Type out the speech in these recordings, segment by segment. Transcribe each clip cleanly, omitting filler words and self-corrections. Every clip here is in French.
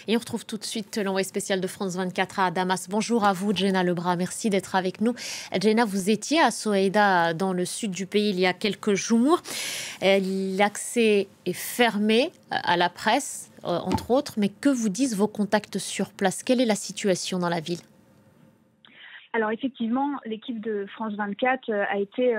Et on retrouve tout de suite l'envoyé spécial de France 24 à Damas. Bonjour à vous, Jenna Lebras. Merci d'être avec nous. Jenna, vous étiez à Soweïda, dans le sud du pays, il y a quelques jours. L'accès est fermé à la presse, entre autres. Mais que vous disent vos contacts sur place? Quelle est la situation dans la ville? Alors effectivement, l'équipe de France 24 a été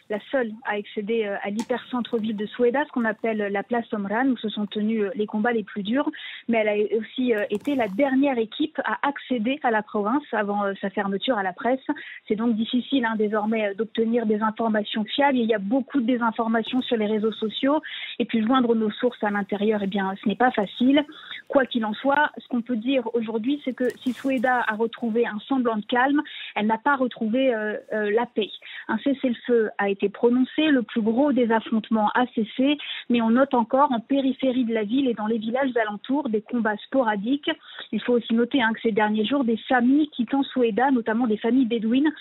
la seule à accéder à l'hypercentre-ville de Soweïda, ce qu'on appelle la place Omran, où se sont tenus les combats les plus durs. Mais elle a aussi été la dernière équipe à accéder à la province avant sa fermeture à la presse. C'est donc difficile désormais d'obtenir des informations fiables. Il y a beaucoup de désinformations sur les réseaux sociaux. Et puis joindre nos sources à l'intérieur, ce n'est pas facile. Quoi qu'il en soit, ce qu'on peut dire aujourd'hui, c'est que si Soweïda a retrouvé un semblant de calme, elle n'a pas retrouvé la paix. Un cessez-le-feu a été prononcé, le plus gros des affrontements a cessé, mais on note encore en périphérie de la ville et dans les villages alentours des combats sporadiques. Il faut aussi noter que ces derniers jours, des familles quittant Soweïda, notamment des familles bédouines,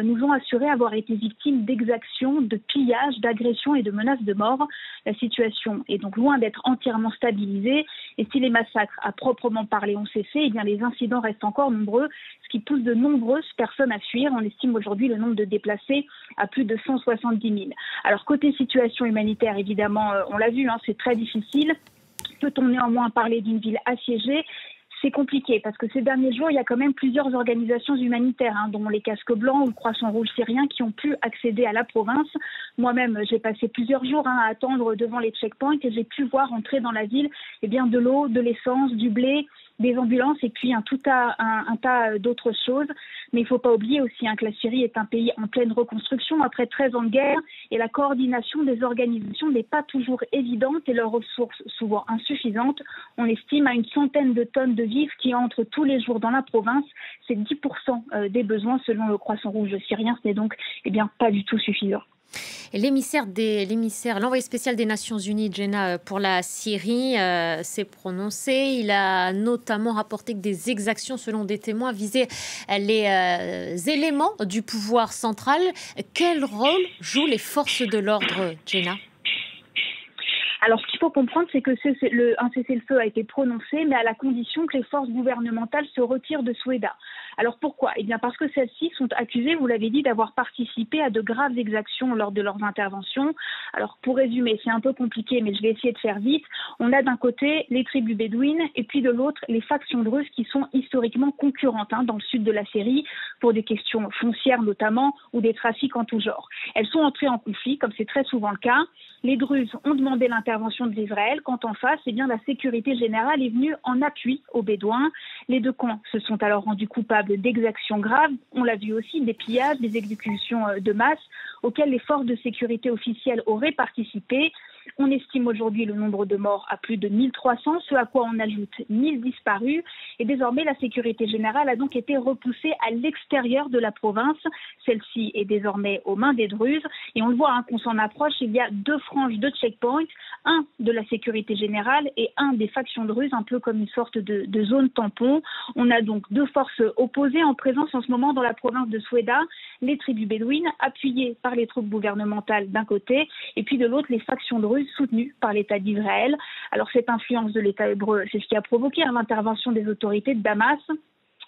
nous ont assuré avoir été victimes d'exactions, de pillages, d'agressions et de menaces de mort. La situation est donc loin d'être entièrement stabilisée et si les massacres à proprement parler ont cessé, les incidents restent encore nombreux, ce qui pousse de nombreuses personnes à fuir. On estime aujourd'hui le nombre de déplacés à plus de 170 000. Alors côté situation humanitaire, évidemment, on l'a vu, c'est très difficile. Peut-on néanmoins parler d'une ville assiégée ? C'est compliqué parce que ces derniers jours, il y a quand même plusieurs organisations humanitaires, dont les Casques Blancs ou le Croissant Rouge syrien, qui ont pu accéder à la province. Moi-même, j'ai passé plusieurs jours à attendre devant les checkpoints et j'ai pu voir entrer dans la ville de l'eau, de l'essence, du blé, des ambulances et puis un tas d'autres choses. Mais il ne faut pas oublier aussi que la Syrie est un pays en pleine reconstruction après 13 ans de guerre et la coordination des organisations n'est pas toujours évidente et leurs ressources souvent insuffisantes. On estime à une centaine de tonnes de vivres qui entrent tous les jours dans la province. C'est 10% des besoins selon le Croissant Rouge syrien. Ce n'est donc pas du tout suffisant. L'envoyé spécial des Nations Unies, Jenna, pour la Syrie, s'est prononcé. Il a notamment rapporté que des exactions, selon des témoins, visaient les éléments du pouvoir central. Quel rôle jouent les forces de l'ordre, Jenna ? Alors, ce qu'il faut comprendre, c'est que un cessez-le-feu a été prononcé, mais à la condition que les forces gouvernementales se retirent de Soweïda. Alors, pourquoi ? Parce que celles-ci sont accusées, vous l'avez dit, d'avoir participé à de graves exactions lors de leurs interventions. Alors, pour résumer, c'est un peu compliqué, mais je vais essayer de faire vite. On a d'un côté les tribus bédouines et puis de l'autre les factions druzes qui sont historiquement concurrentes dans le sud de la Syrie pour des questions foncières notamment ou des trafics en tout genre. Elles sont entrées en conflit, comme c'est très souvent le cas. Les Druzes ont demandé l'intervention de l'Israël, quand en face, la sécurité générale est venue en appui aux Bédouins. Les deux camps se sont alors rendus coupables d'exactions graves. On l'a vu aussi, des pillages, des exécutions de masse auxquelles les forces de sécurité officielles auraient participé. On estime aujourd'hui le nombre de morts à plus de 1300, ce à quoi on ajoute 1000 disparus. Et désormais, la sécurité générale a donc été repoussée à l'extérieur de la province. Celle-ci est désormais aux mains des Druzes. Et on le voit, qu'on s'en approche, il y a deux franges de checkpoints, un de la sécurité générale et un des factions druzes, un peu comme une sorte de zone tampon. On a donc deux forces opposées en présence en ce moment dans la province de Soweïda, les tribus bédouines, appuyées par les troupes gouvernementales d'un côté, et puis de l'autre, les factions druzes soutenues par l'État d'Israël. Alors cette influence de l'État hébreu, c'est ce qui a provoqué l'intervention des autorités de Damas.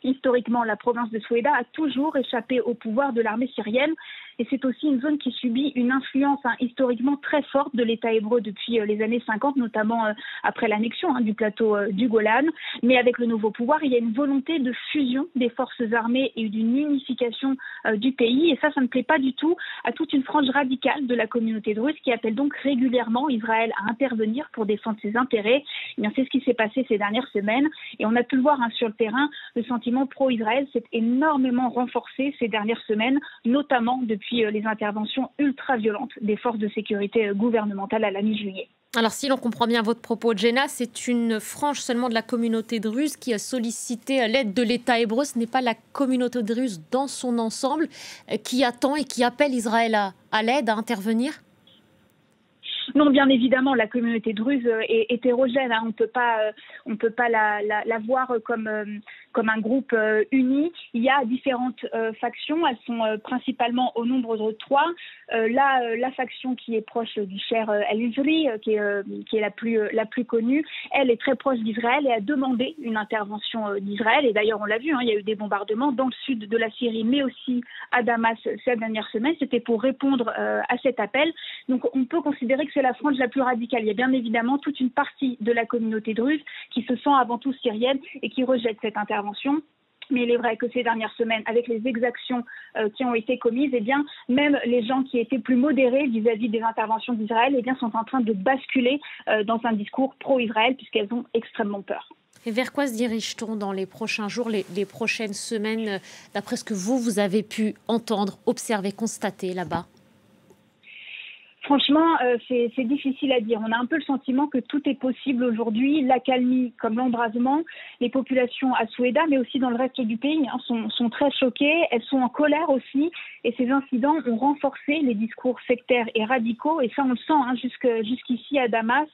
Historiquement, la province de Soweïda a toujours échappé au pouvoir de l'armée syrienne et c'est aussi une zone qui subit une influence historiquement très forte de l'État hébreu depuis les années 50, notamment après l'annexion du plateau du Golan. Mais avec le nouveau pouvoir, il y a une volonté de fusion des forces armées et d'une unification du pays et ça ne plaît pas du tout à toute une frange radicale de la communauté druze qui appelle donc régulièrement Israël à intervenir pour défendre ses intérêts. C'est ce qui s'est passé ces dernières semaines et on a pu le voir sur le terrain, le sentiment pro-Israël s'est énormément renforcé ces dernières semaines, notamment depuis les interventions ultra-violentes des forces de sécurité gouvernementales à la mi-juillet. Alors, si l'on comprend bien votre propos, Jenna, c'est une frange seulement de la communauté druze qui a sollicité l'aide de l'État hébreu. Ce n'est pas la communauté druze dans son ensemble qui attend et qui appelle Israël à l'aide, à intervenir ? Non, bien évidemment, la communauté druze est hétérogène. Hein. On peut pas la voir comme un groupe uni. Il y a différentes factions. Elles sont principalement au nombre de 3. La faction qui est proche du Cheikh El-Izri, qui est la plus connue, elle est très proche d'Israël et a demandé une intervention d'Israël. Et d'ailleurs, on l'a vu, hein, il y a eu des bombardements dans le sud de la Syrie, mais aussi à Damas cette dernière semaine. C'était pour répondre à cet appel. Donc, on peut considérer que c'est la frange la plus radicale. Il y a bien évidemment toute une partie de la communauté druze qui se sent avant tout syrienne et qui rejette cette intervention. Mais il est vrai que ces dernières semaines, avec les exactions qui ont été commises, eh bien, même les gens qui étaient plus modérés vis-à-vis des interventions d'Israël, eh bien, sont en train de basculer dans un discours pro-Israël puisqu'elles ont extrêmement peur. Et vers quoi se dirige-t-on dans les prochains jours, les prochaines semaines, d'après ce que vous avez pu entendre, observer, constater là-bas ? Franchement, c'est difficile à dire. On a un peu le sentiment que tout est possible aujourd'hui. L'accalmie comme l'embrasement. Les populations à Soueïda, mais aussi dans le reste du pays, hein, sont très choquées. Elles sont en colère aussi. Et ces incidents ont renforcé les discours sectaires et radicaux. Et ça, on le sent hein, jusqu'ici à Damas.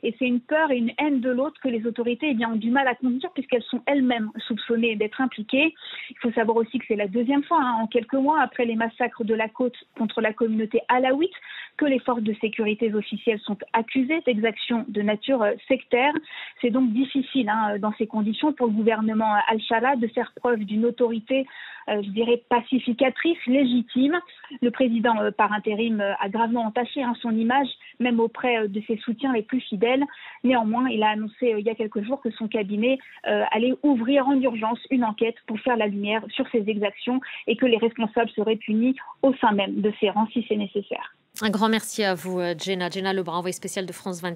Et c'est une peur et une haine de l'autre que les autorités ont du mal à contenir puisqu'elles sont elles-mêmes soupçonnées d'être impliquées. Il faut savoir aussi que c'est la deuxième fois, hein, en quelques mois, après les massacres de la côte contre la communauté alaouite, que les forces de sécurité officielles sont accusées d'exactions de nature sectaire. C'est donc difficile hein, dans ces conditions pour le gouvernement Al-Shara de faire preuve d'une autorité, je dirais, pacificatrice, légitime. Le président par intérim a gravement entaché hein, son image, même auprès de ses soutiens les plus fidèles. Néanmoins, il a annoncé il y a quelques jours que son cabinet allait ouvrir en urgence une enquête pour faire la lumière sur ces exactions et que les responsables seraient punis au sein même de ses rangs si c'est nécessaire. Un grand merci à vous, Jenna. Jenna Lebrun, envoyée spéciale de France 24.